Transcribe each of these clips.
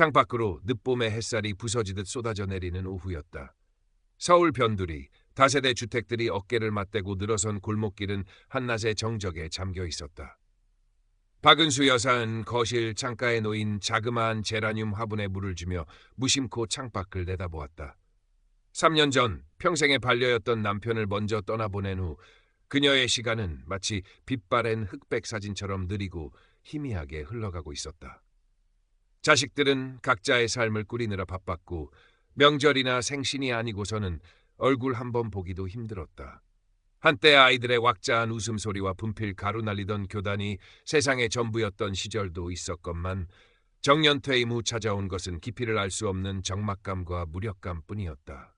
창밖으로 늦봄의 햇살이 부서지듯 쏟아져 내리는 오후였다. 서울 변두리, 다세대 주택들이 어깨를 맞대고 늘어선 골목길은 한낮의 정적에 잠겨 있었다. 박은수 여사는 거실 창가에 놓인 자그마한 제라늄 화분에 물을 주며 무심코 창밖을 내다보았다. 3년 전 평생의 반려였던 남편을 먼저 떠나보낸 후 그녀의 시간은 마치 빛바랜 흑백 사진처럼 느리고 희미하게 흘러가고 있었다. 자식들은 각자의 삶을 꾸리느라 바빴고 명절이나 생신이 아니고서는 얼굴 한번 보기도 힘들었다. 한때 아이들의 왁자한 웃음소리와 분필 가루 날리던 교단이 세상의 전부였던 시절도 있었건만 정년퇴임 후 찾아온 것은 깊이를 알 수 없는 적막감과 무력감뿐이었다.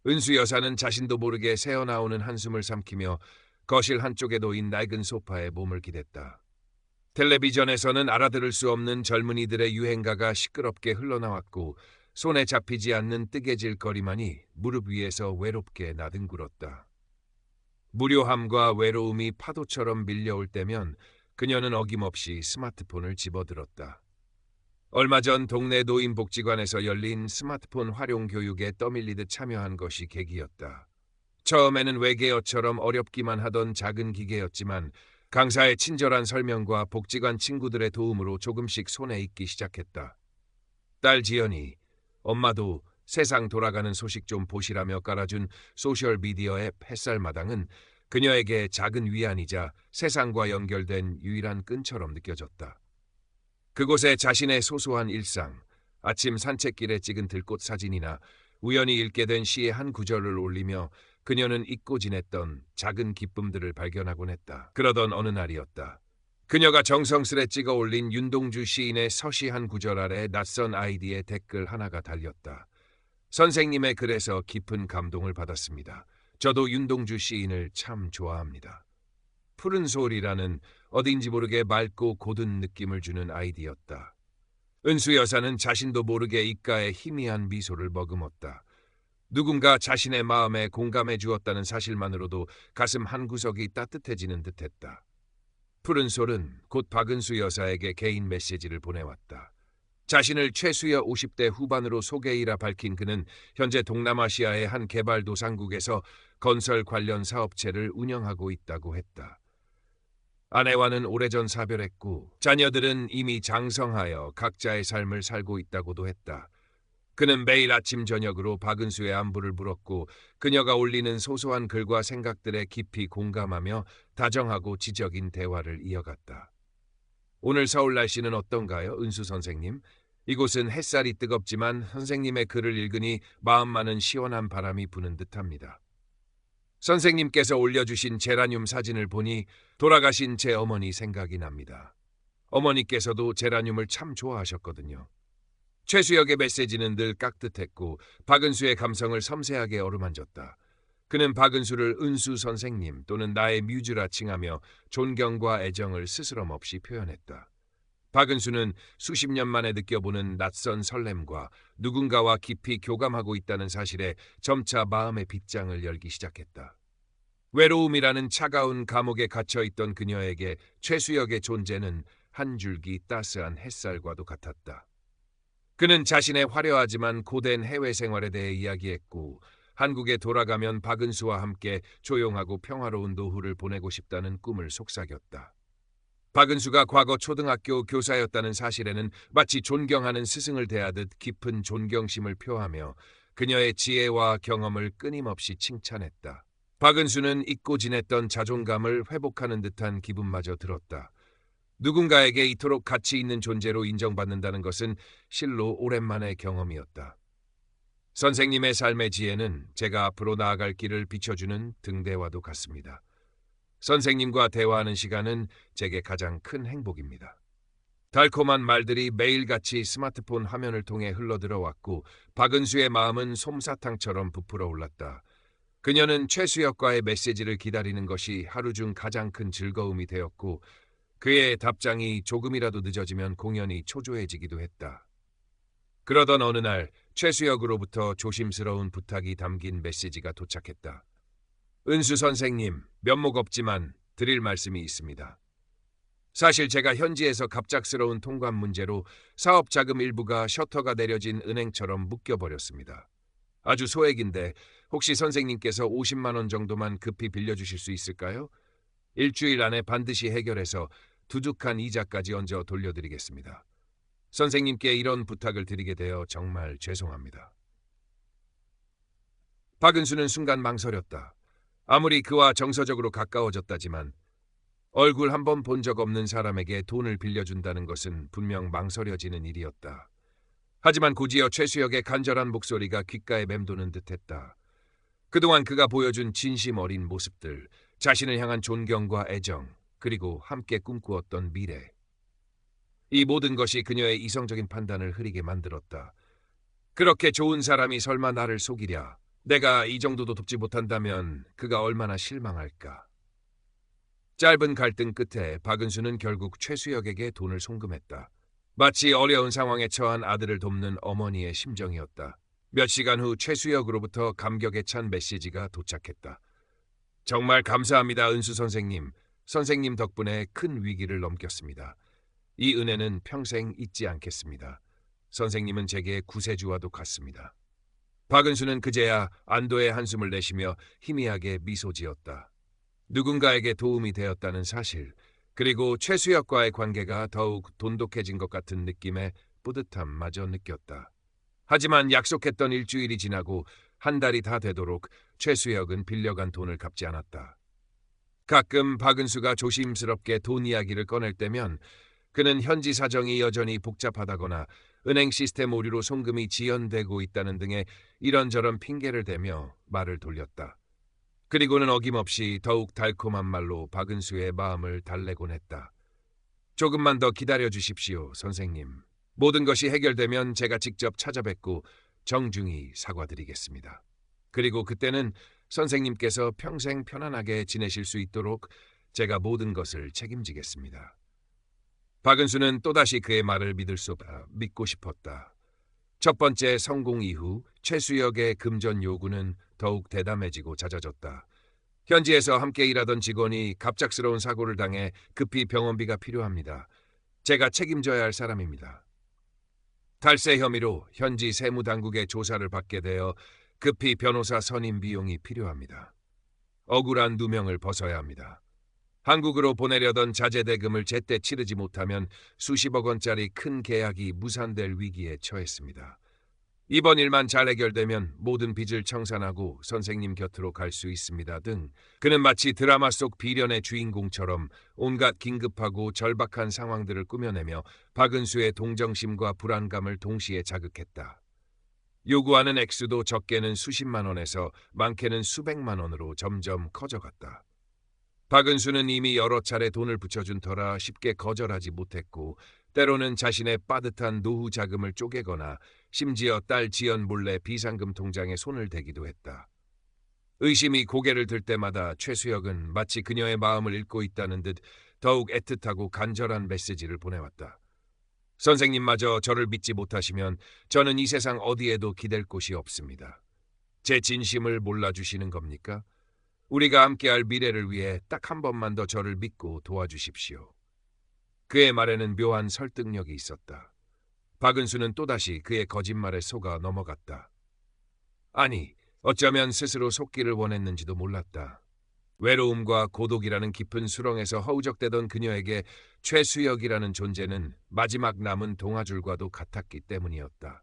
은수 여사는 자신도 모르게 새어나오는 한숨을 삼키며 거실 한쪽에 놓인 낡은 소파에 몸을 기댔다. 텔레비전에서는 알아들을 수 없는 젊은이들의 유행가가 시끄럽게 흘러나왔고 손에 잡히지 않는 뜨개질 거리만이 무릎 위에서 외롭게 나뒹굴었다. 무료함과 외로움이 파도처럼 밀려올 때면 그녀는 어김없이 스마트폰을 집어들었다. 얼마 전 동네 노인복지관에서 열린 스마트폰 활용 교육에 떠밀리듯 참여한 것이 계기였다. 처음에는 외계어처럼 어렵기만 하던 작은 기계였지만 강사의 친절한 설명과 복지관 친구들의 도움으로 조금씩 손에 익기 시작했다. 딸 지연이 엄마도 세상 돌아가는 소식 좀 보시라며 깔아준 소셜미디어 앱 햇살마당은 그녀에게 작은 위안이자 세상과 연결된 유일한 끈처럼 느껴졌다. 그곳에 자신의 소소한 일상, 아침 산책길에 찍은 들꽃 사진이나 우연히 읽게 된 시의 한 구절을 올리며 그녀는 잊고 지냈던 작은 기쁨들을 발견하곤 했다. 그러던 어느 날이었다. 그녀가 정성스레 찍어 올린 윤동주 시인의 서시 한 구절 아래 낯선 아이디의 댓글 하나가 달렸다. 선생님의 글에서 깊은 감동을 받았습니다. 저도 윤동주 시인을 참 좋아합니다. 푸른 소리라는 어딘지 모르게 맑고 고든 느낌을 주는 아이디였다. 은수 여사는 자신도 모르게 입가에 희미한 미소를 머금었다. 누군가 자신의 마음에 공감해 주었다는 사실만으로도 가슴 한구석이 따뜻해지는 듯했다. 푸른 솔은 곧 박은수 여사에게 개인 메시지를 보내왔다. 자신을 최수여 50대 후반으로 소개이라 밝힌 그는 현재 동남아시아의 한 개발도상국에서 건설 관련 사업체를 운영하고 있다고 했다. 아내와는 오래전 사별했고 자녀들은 이미 장성하여 각자의 삶을 살고 있다고도 했다. 그는 매일 아침 저녁으로 박은수의 안부를 물었고 그녀가 올리는 소소한 글과 생각들에 깊이 공감하며 다정하고 지적인 대화를 이어갔다. 오늘 서울 날씨는 어떤가요, 은수 선생님? 이곳은 햇살이 뜨겁지만 선생님의 글을 읽으니 마음만은 시원한 바람이 부는 듯합니다. 선생님께서 올려주신 제라늄 사진을 보니 돌아가신 제 어머니 생각이 납니다. 어머니께서도 제라늄을 참 좋아하셨거든요. 최수역의 메시지는 늘 깍듯했고 박은수의 감성을 섬세하게 어루만졌다. 그는 박은수를 은수 선생님 또는 나의 뮤즈라 칭하며 존경과 애정을 스스럼없이 표현했다. 박은수는 수십 년 만에 느껴보는 낯선 설렘과 누군가와 깊이 교감하고 있다는 사실에 점차 마음의 빗장을 열기 시작했다. 외로움이라는 차가운 감옥에 갇혀있던 그녀에게 최수역의 존재는 한 줄기 따스한 햇살과도 같았다. 그는 자신의 화려하지만 고된 해외 생활에 대해 이야기했고 한국에 돌아가면 박은수와 함께 조용하고 평화로운 노후를 보내고 싶다는 꿈을 속삭였다. 박은수가 과거 초등학교 교사였다는 사실에는 마치 존경하는 스승을 대하듯 깊은 존경심을 표하며 그녀의 지혜와 경험을 끊임없이 칭찬했다. 박은수는 잊고 지냈던 자존감을 회복하는 듯한 기분마저 들었다. 누군가에게 이토록 가치 있는 존재로 인정받는다는 것은 실로 오랜만의 경험이었다. 선생님의 삶의 지혜는 제가 앞으로 나아갈 길을 비춰주는 등대와도 같습니다. 선생님과 대화하는 시간은 제게 가장 큰 행복입니다. 달콤한 말들이 매일같이 스마트폰 화면을 통해 흘러들어왔고 박은수의 마음은 솜사탕처럼 부풀어 올랐다. 그녀는 최수역과의 메시지를 기다리는 것이 하루 중 가장 큰 즐거움이 되었고 그의 답장이 조금이라도 늦어지면 공연이 초조해지기도 했다. 그러던 어느 날 최수역으로부터 조심스러운 부탁이 담긴 메시지가 도착했다. 은수 선생님, 면목 없지만 드릴 말씀이 있습니다. 사실 제가 현지에서 갑작스러운 통관 문제로 사업 자금 일부가 셔터가 내려진 은행처럼 묶여버렸습니다. 아주 소액인데 혹시 선생님께서 50만 원 정도만 급히 빌려주실 수 있을까요? 일주일 안에 반드시 해결해서 두둑한 이자까지 얹어 돌려드리겠습니다. 선생님께 이런 부탁을 드리게 되어 정말 죄송합니다. 박은수는 순간 망설였다. 아무리 그와 정서적으로 가까워졌다지만 얼굴 한 번 본 적 없는 사람에게 돈을 빌려준다는 것은 분명 망설여지는 일이었다. 하지만 곧이어 최수혁의 간절한 목소리가 귓가에 맴도는 듯했다. 그동안 그가 보여준 진심 어린 모습들, 자신을 향한 존경과 애정, 그리고 함께 꿈꾸었던 미래. 이 모든 것이 그녀의 이성적인 판단을 흐리게 만들었다. 그렇게 좋은 사람이 설마 나를 속이랴. 내가 이 정도도 돕지 못한다면 그가 얼마나 실망할까. 짧은 갈등 끝에 박은수는 결국 최수혁에게 돈을 송금했다. 마치 어려운 상황에 처한 아들을 돕는 어머니의 심정이었다. 몇 시간 후 최수혁으로부터 감격에 찬 메시지가 도착했다. 정말 감사합니다, 은수 선생님. 선생님 덕분에 큰 위기를 넘겼습니다. 이 은혜는 평생 잊지 않겠습니다. 선생님은 제게 구세주와도 같습니다. 박은수는 그제야 안도의 한숨을 내쉬며 희미하게 미소 지었다. 누군가에게 도움이 되었다는 사실, 그리고 최수혁과의 관계가 더욱 돈독해진 것 같은 느낌의 뿌듯함마저 느꼈다. 하지만 약속했던 일주일이 지나고 한 달이 다 되도록 최수혁은 빌려간 돈을 갚지 않았다. 가끔 박은수가 조심스럽게 돈 이야기를 꺼낼 때면 그는 현지 사정이 여전히 복잡하다거나 은행 시스템 오류로 송금이 지연되고 있다는 등의 이런저런 핑계를 대며 말을 돌렸다. 그리고는 어김없이 더욱 달콤한 말로 박은수의 마음을 달래곤 했다. 조금만 더 기다려 주십시오, 선생님. 모든 것이 해결되면 제가 직접 찾아뵙고 정중히 사과드리겠습니다. 그리고 그때는 선생님께서 평생 편안하게 지내실 수 있도록 제가 모든 것을 책임지겠습니다. 박은수는 또다시 그의 말을 믿고 싶었다. 첫 번째 성공 이후 최수혁의 금전 요구는 더욱 대담해지고 잦아졌다. 현지에서 함께 일하던 직원이 갑작스러운 사고를 당해 급히 병원비가 필요합니다. 제가 책임져야 할 사람입니다. 탈세 혐의로 현지 세무당국의 조사를 받게 되어 급히 변호사 선임 비용이 필요합니다. 억울한 누명을 벗어야 합니다. 한국으로 보내려던 자재대금을 제때 치르지 못하면 수십억 원짜리 큰 계약이 무산될 위기에 처했습니다. 이번 일만 잘 해결되면 모든 빚을 청산하고 선생님 곁으로 갈 수 있습니다 등 그는 마치 드라마 속 비련의 주인공처럼 온갖 긴급하고 절박한 상황들을 꾸며내며 박은수의 동정심과 불안감을 동시에 자극했다. 요구하는 액수도 적게는 수십만 원에서 많게는 수백만 원으로 점점 커져갔다. 박은수는 이미 여러 차례 돈을 붙여준 터라 쉽게 거절하지 못했고 때로는 자신의 빠듯한 노후 자금을 쪼개거나 심지어 딸 지연 몰래 비상금 통장에 손을 대기도 했다. 의심이 고개를 들 때마다 최수혁은 마치 그녀의 마음을 읽고 있다는 듯 더욱 애틋하고 간절한 메시지를 보내왔다. 선생님마저 저를 믿지 못하시면 저는 이 세상 어디에도 기댈 곳이 없습니다. 제 진심을 몰라주시는 겁니까? 우리가 함께할 미래를 위해 딱 한 번만 더 저를 믿고 도와주십시오. 그의 말에는 묘한 설득력이 있었다. 박은수는 또다시 그의 거짓말에 속아 넘어갔다. 아니, 어쩌면 스스로 속기를 원했는지도 몰랐다. 외로움과 고독이라는 깊은 수렁에서 허우적대던 그녀에게 최수혁이라는 존재는 마지막 남은 동아줄과도 같았기 때문이었다.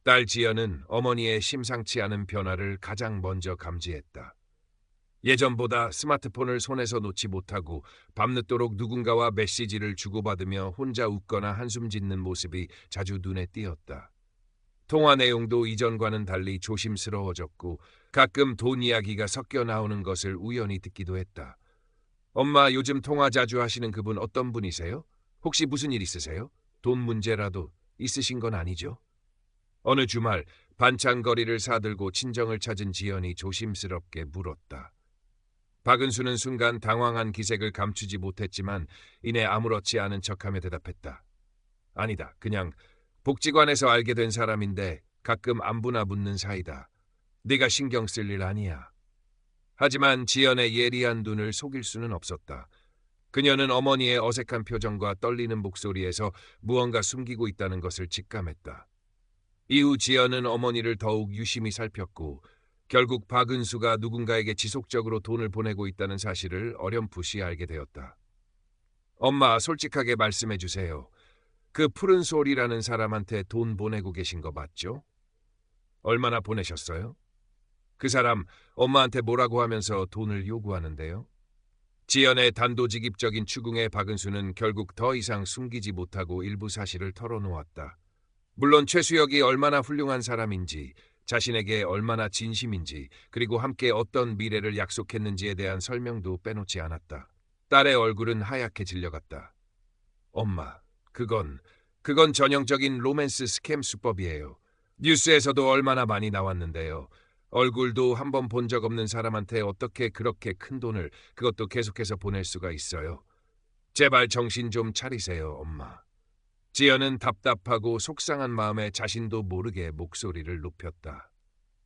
딸 지연은 어머니의 심상치 않은 변화를 가장 먼저 감지했다. 예전보다 스마트폰을 손에서 놓지 못하고 밤늦도록 누군가와 메시지를 주고받으며 혼자 웃거나 한숨 짓는 모습이 자주 눈에 띄었다. 통화 내용도 이전과는 달리 조심스러워졌고 가끔 돈 이야기가 섞여 나오는 것을 우연히 듣기도 했다. 엄마, 요즘 통화 자주 하시는 그분 어떤 분이세요? 혹시 무슨 일 있으세요? 돈 문제라도 있으신 건 아니죠? 어느 주말 반찬거리를 사들고 친정을 찾은 지연이 조심스럽게 물었다. 박은수는 순간 당황한 기색을 감추지 못했지만 이내 아무렇지 않은 척하며 대답했다. 아니다, 그냥 복지관에서 알게 된 사람인데 가끔 안부나 묻는 사이다. 네가 신경 쓸 일 아니야. 하지만 지연의 예리한 눈을 속일 수는 없었다. 그녀는 어머니의 어색한 표정과 떨리는 목소리에서 무언가 숨기고 있다는 것을 직감했다. 이후 지연은 어머니를 더욱 유심히 살폈고 결국 박은수가 누군가에게 지속적으로 돈을 보내고 있다는 사실을 어렴풋이 알게 되었다. 엄마, 솔직하게 말씀해 주세요. 그 푸른 소리라는 사람한테 돈 보내고 계신 거 맞죠? 얼마나 보내셨어요? 그 사람 엄마한테 뭐라고 하면서 돈을 요구하는데요? 지연의 단도직입적인 추궁에 박은수는 결국 더 이상 숨기지 못하고 일부 사실을 털어놓았다. 물론 최수혁이 얼마나 훌륭한 사람인지, 자신에게 얼마나 진심인지, 그리고 함께 어떤 미래를 약속했는지에 대한 설명도 빼놓지 않았다. 딸의 얼굴은 하얗게 질려갔다. 엄마, 그건 전형적인 로맨스 스캠 수법이에요. 뉴스에서도 얼마나 많이 나왔는데요. 얼굴도 한번 본 적 없는 사람한테 어떻게 그렇게 큰 돈을, 그것도 계속해서 보낼 수가 있어요. 제발 정신 좀 차리세요, 엄마. 지연은 답답하고 속상한 마음에 자신도 모르게 목소리를 높였다.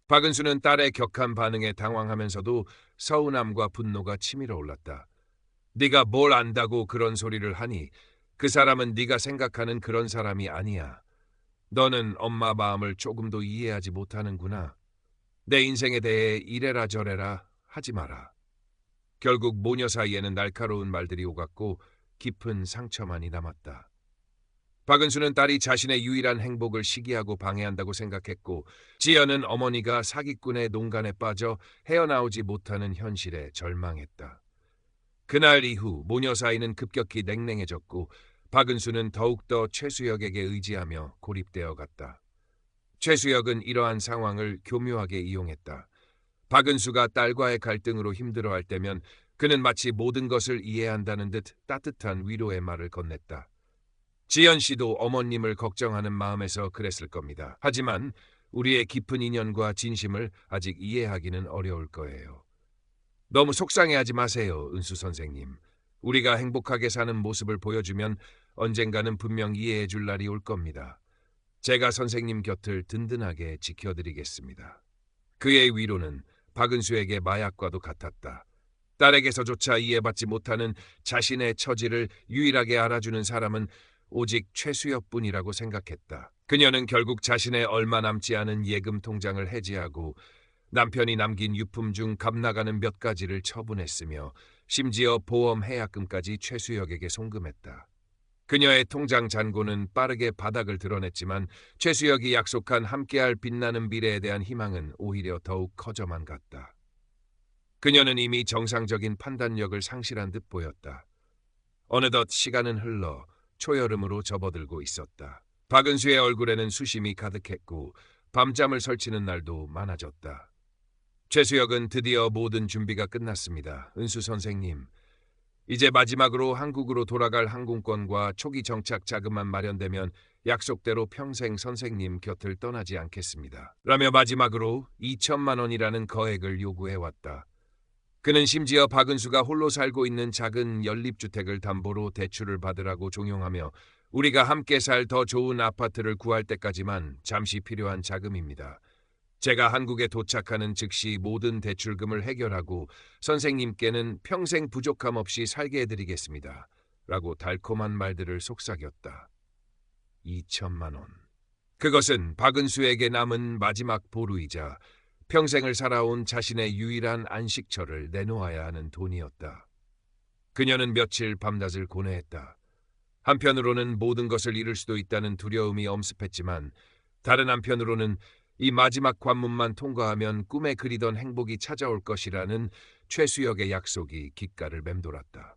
박은수는 딸의 격한 반응에 당황하면서도 서운함과 분노가 치밀어 올랐다. 네가 뭘 안다고 그런 소리를 하니? 그 사람은 네가 생각하는 그런 사람이 아니야. 너는 엄마 마음을 조금도 이해하지 못하는구나. 내 인생에 대해 이래라 저래라 하지 마라. 결국 모녀 사이에는 날카로운 말들이 오갔고 깊은 상처만이 남았다. 박은수는 딸이 자신의 유일한 행복을 시기하고 방해한다고 생각했고 지연은 어머니가 사기꾼의 농간에 빠져 헤어나오지 못하는 현실에 절망했다. 그날 이후 모녀 사이는 급격히 냉랭해졌고 박은수는 더욱더 최수혁에게 의지하며 고립되어 갔다. 최수혁은 이러한 상황을 교묘하게 이용했다. 박은수가 딸과의 갈등으로 힘들어할 때면 그는 마치 모든 것을 이해한다는 듯 따뜻한 위로의 말을 건넸다. 지연 씨도 어머님을 걱정하는 마음에서 그랬을 겁니다. 하지만 우리의 깊은 인연과 진심을 아직 이해하기는 어려울 거예요. 너무 속상해하지 마세요, 은수 선생님. 우리가 행복하게 사는 모습을 보여주면 언젠가는 분명 이해해 줄 날이 올 겁니다. 제가 선생님 곁을 든든하게 지켜드리겠습니다. 그의 위로는 박은수에게 마약과도 같았다. 딸에게서조차 이해받지 못하는 자신의 처지를 유일하게 알아주는 사람은 오직 최수혁뿐이라고 생각했다. 그녀는 결국 자신의 얼마 남지 않은 예금 통장을 해지하고 남편이 남긴 유품 중 값나가는 몇 가지를 처분했으며 심지어 보험 해약금까지 최수혁에게 송금했다. 그녀의 통장 잔고는 빠르게 바닥을 드러냈지만 최수혁이 약속한 함께할 빛나는 미래에 대한 희망은 오히려 더욱 커져만 갔다. 그녀는 이미 정상적인 판단력을 상실한 듯 보였다. 어느덧 시간은 흘러 초여름으로 접어들고 있었다. 박은수의 얼굴에는 수심이 가득했고 밤잠을 설치는 날도 많아졌다. 최수혁은 드디어 모든 준비가 끝났습니다. 은수 선생님, 이제 마지막으로 한국으로 돌아갈 항공권과 초기 정착 자금만 마련되면 약속대로 평생 선생님 곁을 떠나지 않겠습니다. 라며 마지막으로 2천만 원이라는 거액을 요구해왔다. 그는 심지어 박은수가 홀로 살고 있는 작은 연립주택을 담보로 대출을 받으라고 종용하며 우리가 함께 살 더 좋은 아파트를 구할 때까지만 잠시 필요한 자금입니다. 제가 한국에 도착하는 즉시 모든 대출금을 해결하고 선생님께는 평생 부족함 없이 살게 해드리겠습니다. 라고 달콤한 말들을 속삭였다. 2천만 원. 그것은 박은수에게 남은 마지막 보루이자 평생을 살아온 자신의 유일한 안식처를 내놓아야 하는 돈이었다. 그녀는 며칠 밤낮을 고뇌했다. 한편으로는 모든 것을 잃을 수도 있다는 두려움이 엄습했지만 다른 한편으로는 이 마지막 관문만 통과하면 꿈에 그리던 행복이 찾아올 것이라는 최수혁의 약속이 귓가를 맴돌았다.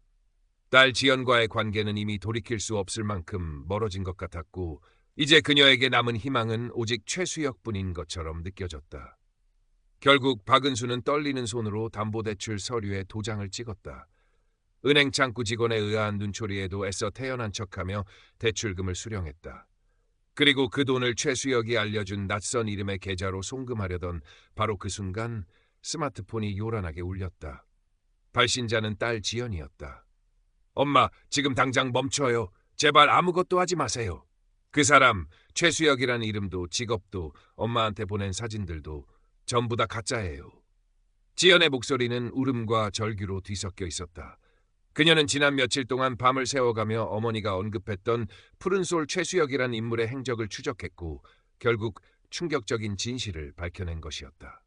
딸 지연과의 관계는 이미 돌이킬 수 없을 만큼 멀어진 것 같았고 이제 그녀에게 남은 희망은 오직 최수혁뿐인 것처럼 느껴졌다. 결국 박은수는 떨리는 손으로 담보대출 서류에 도장을 찍었다. 은행 창구 직원에 의아한 눈초리에도 애써 태연한 척하며 대출금을 수령했다. 그리고 그 돈을 최수혁이 알려준 낯선 이름의 계좌로 송금하려던 바로 그 순간 스마트폰이 요란하게 울렸다. 발신자는 딸 지연이었다. 엄마, 지금 당장 멈춰요. 제발 아무것도 하지 마세요. 그 사람, 최수혁이라는 이름도 직업도 엄마한테 보낸 사진들도 전부 다 가짜예요. 지연의 목소리는 울음과 절규로 뒤섞여 있었다. 그녀는 지난 며칠 동안 밤을 새워가며 어머니가 언급했던 푸른솔 최수혁이란 인물의 행적을 추적했고 결국 충격적인 진실을 밝혀낸 것이었다.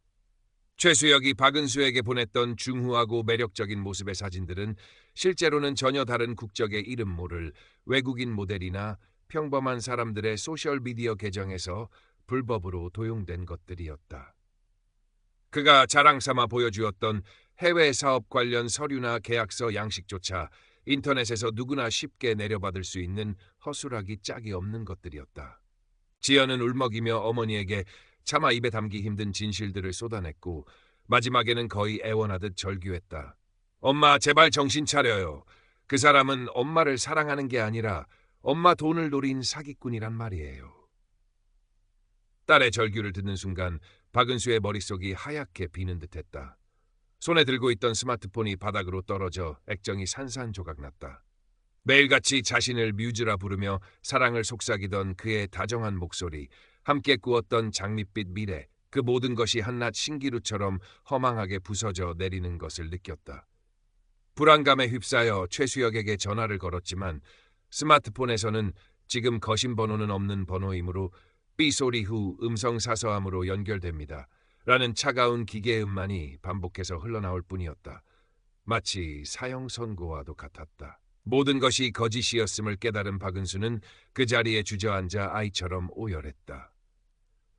최수혁이 박은수에게 보냈던 중후하고 매력적인 모습의 사진들은 실제로는 전혀 다른 국적의 이름 모를 외국인 모델이나 평범한 사람들의 소셜미디어 계정에서 불법으로 도용된 것들이었다. 그가 자랑삼아 보여주었던 해외 사업 관련 서류나 계약서 양식조차 인터넷에서 누구나 쉽게 내려받을 수 있는 허술하기 짝이 없는 것들이었다. 지연은 울먹이며 어머니에게 차마 입에 담기 힘든 진실들을 쏟아냈고 마지막에는 거의 애원하듯 절규했다. 엄마, 제발 정신 차려요. 그 사람은 엄마를 사랑하는 게 아니라 엄마 돈을 노린 사기꾼이란 말이에요. 딸의 절규를 듣는 순간 박은수의 머릿속이 하얗게 비는 듯했다. 손에 들고 있던 스마트폰이 바닥으로 떨어져 액정이 산산조각났다. 매일같이 자신을 뮤즈라 부르며 사랑을 속삭이던 그의 다정한 목소리, 함께 꾸었던 장밋빛 미래, 그 모든 것이 한낱 신기루처럼 허망하게 부서져 내리는 것을 느꼈다. 불안감에 휩싸여 최수혁에게 전화를 걸었지만 스마트폰에서는 지금 거신 번호는 없는 번호이므로 삐소리 후 음성 사서함으로 연결됩니다. 라는 차가운 기계음만이 반복해서 흘러나올 뿐이었다. 마치 사형 선고와도 같았다. 모든 것이 거짓이었음을 깨달은 박은수는 그 자리에 주저앉아 아이처럼 오열했다.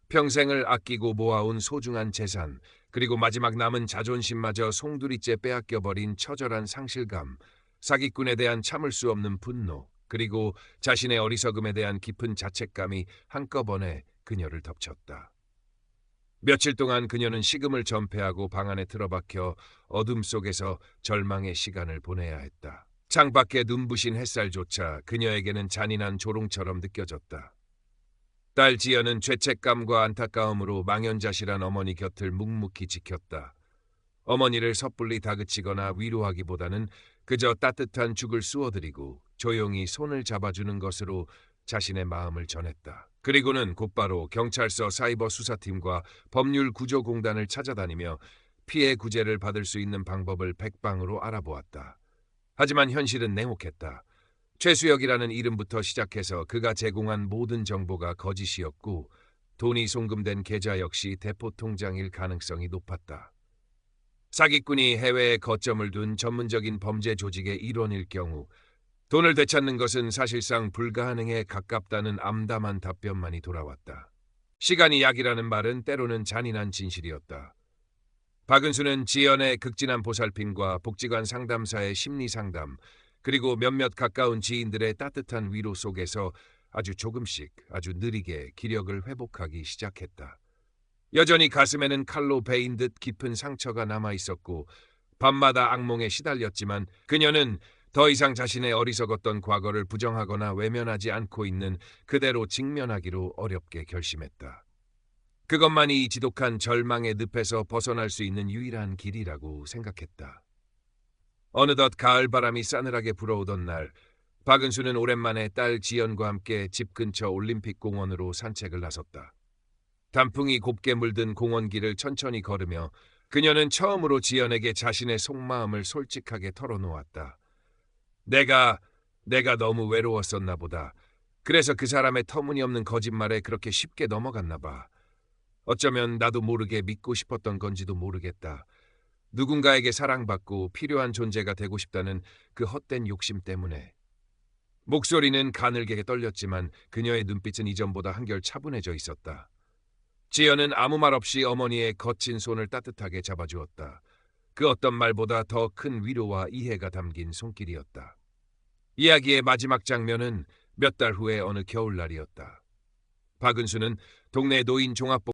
평생을 아끼고 모아온 소중한 재산, 그리고 마지막 남은 자존심마저 송두리째 빼앗겨버린 처절한 상실감, 사기꾼에 대한 참을 수 없는 분노, 그리고 자신의 어리석음에 대한 깊은 자책감이 한꺼번에 그녀를 덮쳤다. 며칠 동안 그녀는 식음을 전폐하고 방 안에 틀어박혀 어둠 속에서 절망의 시간을 보내야 했다. 창밖에 눈부신 햇살조차 그녀에게는 잔인한 조롱처럼 느껴졌다. 딸 지연은 죄책감과 안타까움으로 망연자실한 어머니 곁을 묵묵히 지켰다. 어머니를 섣불리 다그치거나 위로하기보다는 그저 따뜻한 죽을 쑤어드리고 조용히 손을 잡아주는 것으로 자신의 마음을 전했다. 그리고는 곧바로 경찰서 사이버 수사팀과 법률구조공단을 찾아다니며 피해 구제를 받을 수 있는 방법을 백방으로 알아보았다. 하지만 현실은 냉혹했다. 최수혁이라는 이름부터 시작해서 그가 제공한 모든 정보가 거짓이었고 돈이 송금된 계좌 역시 대포통장일 가능성이 높았다. 사기꾼이 해외에 거점을 둔 전문적인 범죄 조직의 일원일 경우 돈을 되찾는 것은 사실상 불가능에 가깝다는 암담한 답변만이 돌아왔다. 시간이 약이라는 말은 때로는 잔인한 진실이었다. 박은수는 지연의 극진한 보살핌과 복지관 상담사의 심리상담, 그리고 몇몇 가까운 지인들의 따뜻한 위로 속에서 아주 조금씩 아주 느리게 기력을 회복하기 시작했다. 여전히 가슴에는 칼로 베인 듯 깊은 상처가 남아있었고 밤마다 악몽에 시달렸지만 그녀는 더 이상 자신의 어리석었던 과거를 부정하거나 외면하지 않고 있는 그대로 직면하기로 어렵게 결심했다. 그것만이 이 지독한 절망의 늪에서 벗어날 수 있는 유일한 길이라고 생각했다. 어느덧 가을바람이 싸늘하게 불어오던 날, 박은수는 오랜만에 딸 지연과 함께 집 근처 올림픽공원으로 산책을 나섰다. 단풍이 곱게 물든 공원길을 천천히 걸으며 그녀는 처음으로 지연에게 자신의 속마음을 솔직하게 털어놓았다. 내가 너무 외로웠었나 보다. 그래서 그 사람의 터무니없는 거짓말에 그렇게 쉽게 넘어갔나 봐. 어쩌면 나도 모르게 믿고 싶었던 건지도 모르겠다. 누군가에게 사랑받고 필요한 존재가 되고 싶다는 그 헛된 욕심 때문에. 목소리는 가늘게 떨렸지만 그녀의 눈빛은 이전보다 한결 차분해져 있었다. 지연은 아무 말 없이 어머니의 거친 손을 따뜻하게 잡아주었다. 그 어떤 말보다 더 큰 위로와 이해가 담긴 손길이었다. 이야기의 마지막 장면은 몇 달 후의 어느 겨울날이었다. 박은수는 동네 노인 종합